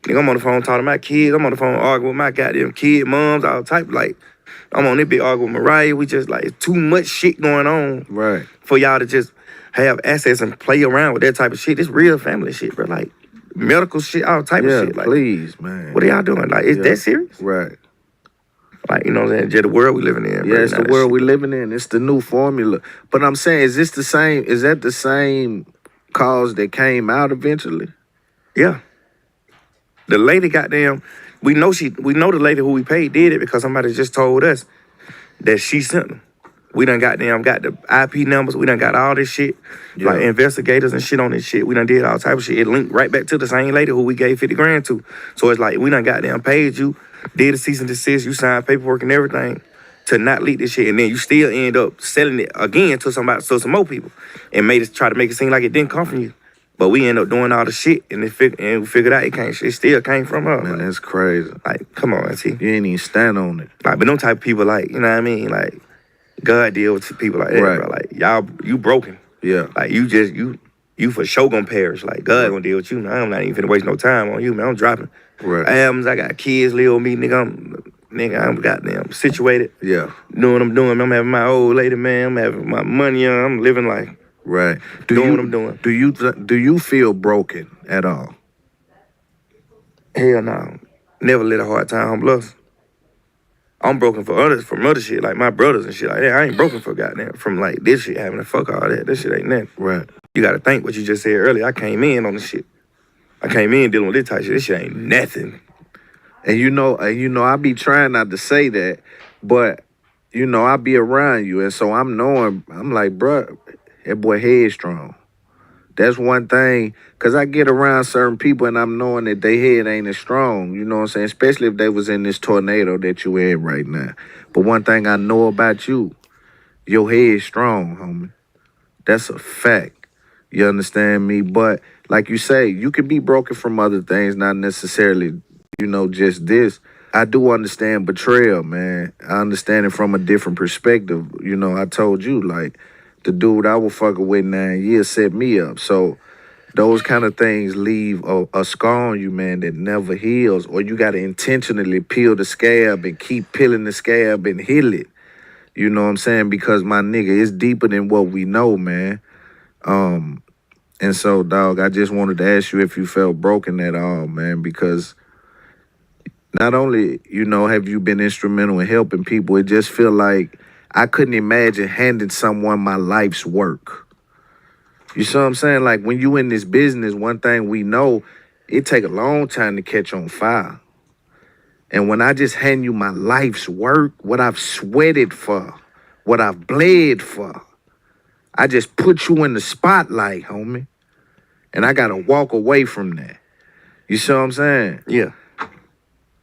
S3: Nigga, I'm on the phone talking to my kids. I'm on the phone arguing with my goddamn kid, moms, all type. Like, I'm on this big arguing with Mariah. We just like, it's too much shit going on
S2: Right.
S3: for y'all to just have access and play around with that type of shit. It's real family shit, bro. Like, medical shit, all type of shit. Like,
S2: please, man.
S3: what are y'all doing? Like, is that serious?
S2: Right.
S3: Like, you know what I'm saying? Just the world we living in, bro.
S2: Yeah, it's the world we living in. It's the new formula. But I'm saying, is that the same cause that came out eventually?
S3: Yeah. The lady goddamn, we know the lady who we paid did it because somebody just told us that she sent them. We done got the IP numbers. We done got all this shit.
S2: Yeah.
S3: Like investigators and shit on this shit. We done did all type of shit. It linked right back to the same lady who we gave 50 grand to. So it's like, we done goddamn paid you, did a cease and desist, you signed paperwork and everything to not leak this shit. And then you still end up selling it again to some more people and try to make it seem like it didn't come from you. But we end up doing all the shit and we figured out it still came from her.
S2: Man,
S3: Like,
S2: that's crazy.
S3: like, come on, see.
S2: You ain't even stand on it.
S3: Like, but them type of people, like, you know what I mean? Like, God deal with people like that,
S2: Right.
S3: bro. Like, y'all, you broken.
S2: Yeah.
S3: Like, you for sure gonna perish. Like, God gonna deal with you. I'm not even finna waste no time on you, man. I'm dropping
S2: Right.
S3: albums. I got kids live with me, nigga. I'm goddamn situated.
S2: Yeah.
S3: Doing what I'm doing. I'm having my old lady, man. I'm having my money on. I'm living like,
S2: Right.
S3: doing what I'm doing.
S2: Do you feel broken at all?
S3: Hell no. Never let a hard time humble us. I'm broken from other shit, like my brothers and shit like that. I ain't broken for goddamn, from like this shit happening. Fuck all that. This shit ain't nothing.
S2: Right.
S3: You gotta think what you just said earlier. I came in on the shit. I came in dealing with this type of shit. This shit ain't nothing.
S2: And you know, I be trying not to say that, but I be around you, and so I'm like, bruh, that boy headstrong. That's one thing, because I get around certain people and I'm knowing that their head ain't as strong, you know what I'm saying? Especially if they was in this tornado that you in right now. But one thing I know about you, your head strong, homie. That's a fact. You understand me? But like you say, you can be broken from other things, not necessarily, just this. I do understand betrayal, man. I understand it from a different perspective. I told you, like, the dude I was fucking with 9 years set me up. So those kind of things leave a scar on you, man, that never heals. Or you got to intentionally peel the scab and keep peeling the scab and heal it. You know what I'm saying? Because my nigga, it's deeper than what we know, man. And so, dog, I just wanted to ask you if you felt broken at all, man, because not only, you know, have you been instrumental in helping people, it just feel like I couldn't imagine handing someone my life's work. You see what I'm saying? Like, when you in this business, one thing we know, it take a long time to catch on fire. And when I just hand you my life's work, what I've sweated for, what I've bled for, I just put you in the spotlight, homie. And I gotta walk away from that. You see what I'm saying?
S3: Yeah.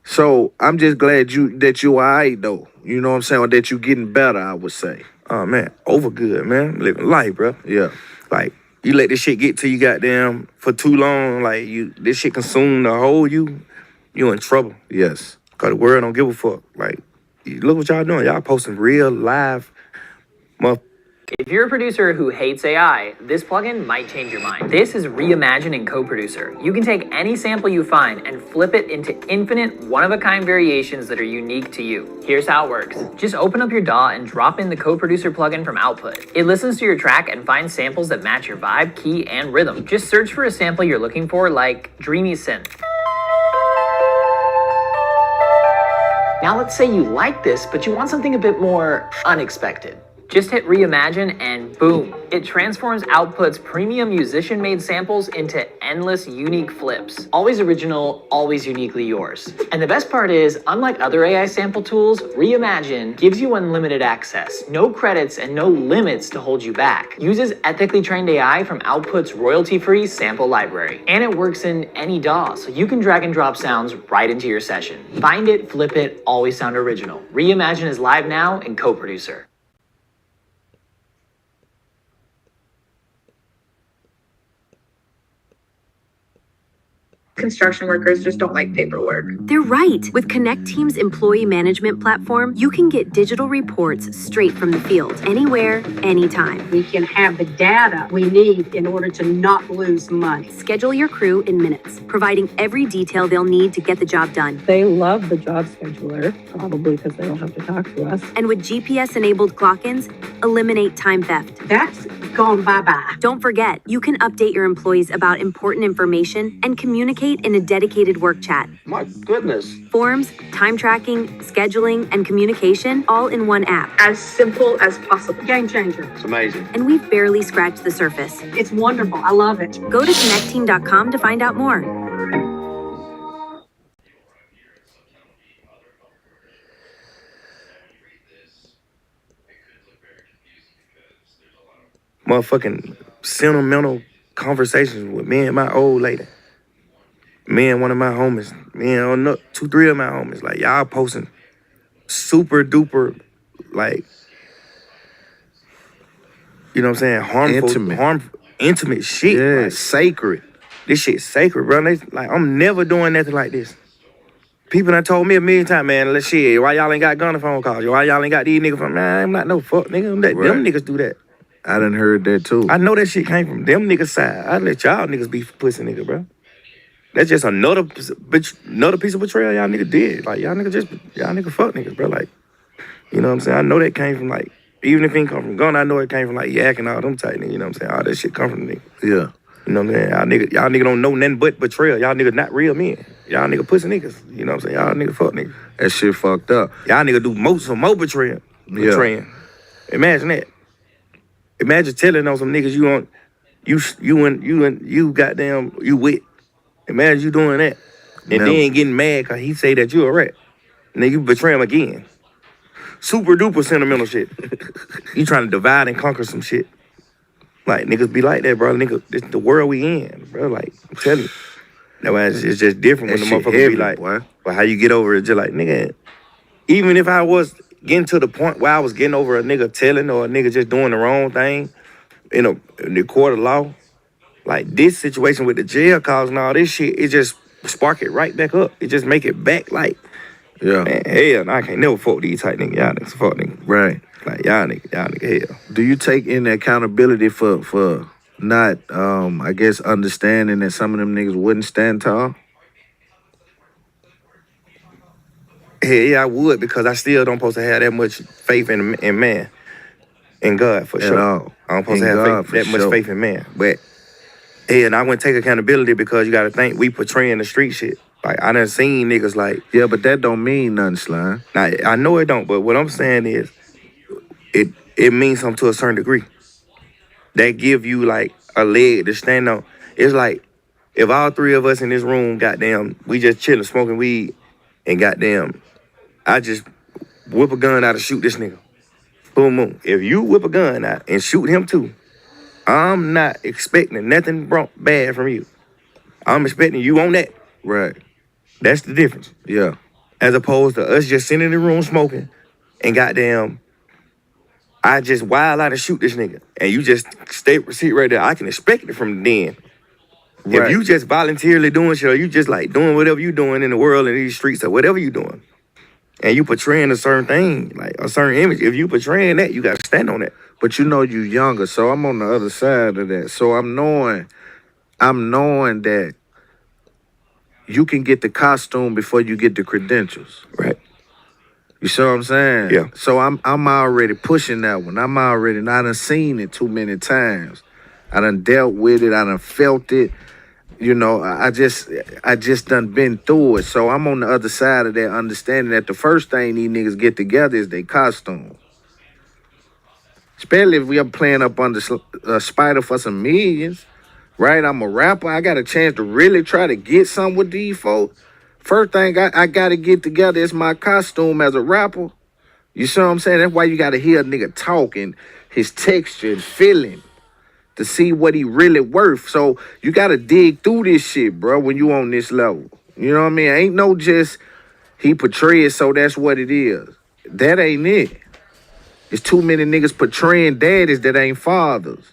S2: So I'm just glad that you all right, though. You know what I'm saying? Or that you getting better, I would say.
S3: Oh, man. Over good, man. Living life, bro.
S2: Yeah.
S3: Like, you let this shit get to you goddamn for too long, like, this shit consume the whole you in trouble.
S2: Yes.
S3: Because the world don't give a fuck. Like, look what y'all doing. Y'all posting real live
S8: If you're a producer who hates AI, this plugin might change your mind. This is Reimagine in CoProducer. You can take any sample you find and flip it into infinite one-of-a-kind variations that are unique to you. Here's how it works. Just open up your DAW and drop in the CoProducer plugin from Output. It listens to your track and finds samples that match your vibe, key, and rhythm. Just search for a sample you're looking for, like Dreamy Synth. Now let's say you like this, but you want something a bit more unexpected. Just hit Reimagine and boom, it transforms Output's premium musician-made samples into endless unique flips. Always original, always uniquely yours. And the best part is, unlike other AI sample tools, Reimagine gives you unlimited access, no credits and no limits to hold you back. Uses ethically trained AI from Output's royalty-free sample library. And it works in any DAW, so you can drag and drop sounds right into your session. Find it, flip it, always sound original. Reimagine is live now in CoProducer.
S9: Construction workers just don't like paperwork.
S10: They're right. With Connect Team's employee management platform, you can get digital reports straight from the field, anywhere, anytime.
S11: We can have the data we need in order to not lose money.
S10: Schedule your crew in minutes, providing every detail they'll need to get the job done.
S12: They love the job scheduler, probably because they don't have to talk to us.
S10: And with GPS-enabled clock-ins, eliminate time theft.
S11: That's gone bye-bye.
S10: Don't forget, you can update your employees about important information and communicate in a dedicated work chat.
S13: My goodness.
S10: Forms, time tracking, scheduling, and communication all in one app.
S9: As simple as possible.
S11: Game changer.
S13: It's amazing.
S10: And we've barely scratched the surface.
S11: It's wonderful. I love it.
S10: Go to connectteam.com to find out more.
S3: Motherfucking sentimental conversations with me and my old lady. Me and one of my homies, me and 2-3 of my homies, like y'all posting super duper, like, you know what I'm saying, intimate shit.
S2: Yeah,
S3: like,
S2: sacred.
S3: This shit's sacred, bro. Like, I'm never doing nothing like this. People done told me a million times, man, let's shit, why y'all ain't got gunner phone calls? Why y'all ain't got these niggas from, man, I'm not no fuck, nigga. Them niggas do that.
S2: I done heard that too.
S3: I know that shit came from them niggas' side. I let y'all niggas be pussy nigga, bro. That's just another piece of betrayal y'all niggas did. Like, y'all niggas fuck niggas, bro. Like, you know what I'm saying? I know that came from, like, even if it ain't come from gun, I know it came from, like, Yak and all them type niggas, you know what I'm saying? All that shit come from the nigga.
S2: Yeah.
S3: You know what I'm saying? Y'all niggas don't know nothing but betrayal. Y'all niggas not real men. Y'all niggas pussy niggas. You know what I'm saying? Y'all niggas fuck niggas.
S2: That shit fucked up.
S3: Y'all niggas do some more betraying.
S2: Yeah.
S3: Imagine that. Imagine telling on some niggas you goddamn, you with. Imagine you doing that. And then getting mad because he say that you a rat. And then you betray him again. Super duper sentimental shit. You trying to divide and conquer some shit. Like, niggas be like that, bro. Nigga, this the world we in, bro. Like, I'm telling you. That why it's just different when the motherfucker be like, boy. But how you get over it, just like, nigga, even if I was getting to the point where I was getting over a nigga telling or a nigga just doing the wrong thing in the court of law, like this situation with the jail calls and all this shit, it just spark it right back up. It just make it back like,
S2: yeah,
S3: man, hell, I can't never fuck these type niggas. Y'all niggas fuck niggas.
S2: Right.
S3: Like, y'all nigga hell.
S2: Do you take in the accountability for not, I guess, understanding that some of them niggas wouldn't stand tall?
S3: Hell yeah, I would, because I still don't supposed to have that much faith in man, in God for
S2: At
S3: sure.
S2: all.
S3: I don't supposed
S2: In
S3: to have
S2: God, for
S3: that much
S2: sure.
S3: faith in man. But yeah, and I wouldn't take accountability, because you got to think we portraying the street shit. Like, I done seen niggas like,
S2: Yeah, but that don't mean nothing, Slime.
S3: now, I know it don't, but what I'm saying is, it means something to a certain degree. That give you like a leg to stand on. It's like if all three of us in this room, goddamn, we just chilling, smoking weed, and goddamn, I just whip a gun out and shoot this nigga. Boom, boom. If you whip a gun out and shoot him too, I'm not expecting nothing bad from you. I'm expecting you on that.
S2: Right.
S3: That's the difference.
S2: Yeah.
S3: As opposed to us just sitting in the room smoking and goddamn, I just wild out and shoot this nigga. And you just sit right there. I can expect it from then.
S2: Right.
S3: If you just voluntarily doing shit, or you just like doing whatever you doing in the world, in these streets, or whatever you doing, and you portraying a certain thing, like a certain image, if you portraying that, you gotta stand on that.
S2: But you know you younger, so I'm on the other side of that. So I'm knowing that you can get the costume before you get the credentials.
S3: Right.
S2: You see what I'm saying?
S3: Yeah.
S2: So I'm already pushing that one. I done seen it too many times. I done dealt with it. I done felt it. You know, I just done been through it. So I'm on the other side of that, understanding that the first thing these niggas get together is their costume. Especially if we are playing up under Spider for some millions, right? I'm a rapper. I got a chance to really try to get something with these folks. First thing I got to get together is my costume as a rapper. You see what I'm saying? That's why you got to hear a nigga talking, his texture and feeling, to see what he really worth. So you got to dig through this shit, bro, when you on this level. You know what I mean? Ain't no just he portrays, so that's what it is. That ain't it. It's too many niggas portraying daddies that ain't fathers.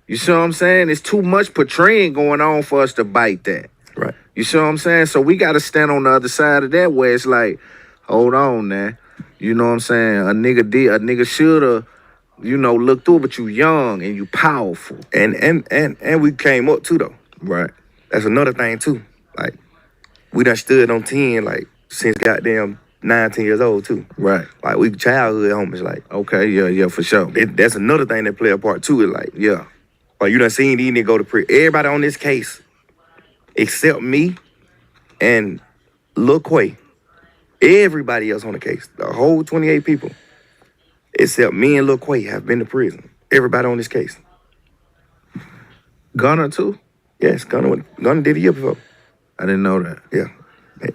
S2: You see what I'm saying? It's too much portraying going on for us to bite that.
S3: Right.
S2: You see what I'm saying? So we got to stand on the other side of that, where it's like, hold on now. You know what I'm saying? A nigga shoulda, you know, look through, but you young and you powerful.
S3: And we came up too though.
S2: Right.
S3: That's another thing too. Like, we done stood on 10 like since goddamn 19 years old too.
S2: Right.
S3: Like, we childhood homies. Like,
S2: okay, yeah, for sure.
S3: That's another thing that play a part too. Is like,
S2: yeah.
S3: Like, you done seen these niggas go to prison. Everybody on this case, except me and Lil Quay. Everybody else on the case, the whole 28 people, except me and Lil Quay, have been to prison. Everybody on this case.
S2: Gunna too?
S3: Yes, Gunna did a year before.
S2: I didn't know that.
S3: Yeah.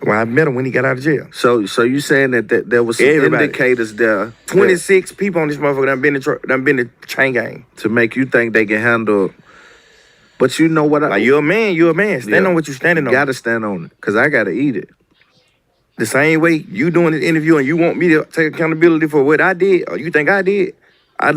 S3: Well, I met him when he got out of jail.
S2: So you saying that there was some
S3: Everybody.
S2: indicators there,
S3: 26 people on this motherfucker done been to chain gang.
S2: to make you think they can handle. But you know what?
S3: Like, you're a man. Stand on what you standing on.
S2: You gotta stand on it, because I gotta eat it.
S3: The same way you doing this interview and you want me to take accountability for what I did, or you think I did, I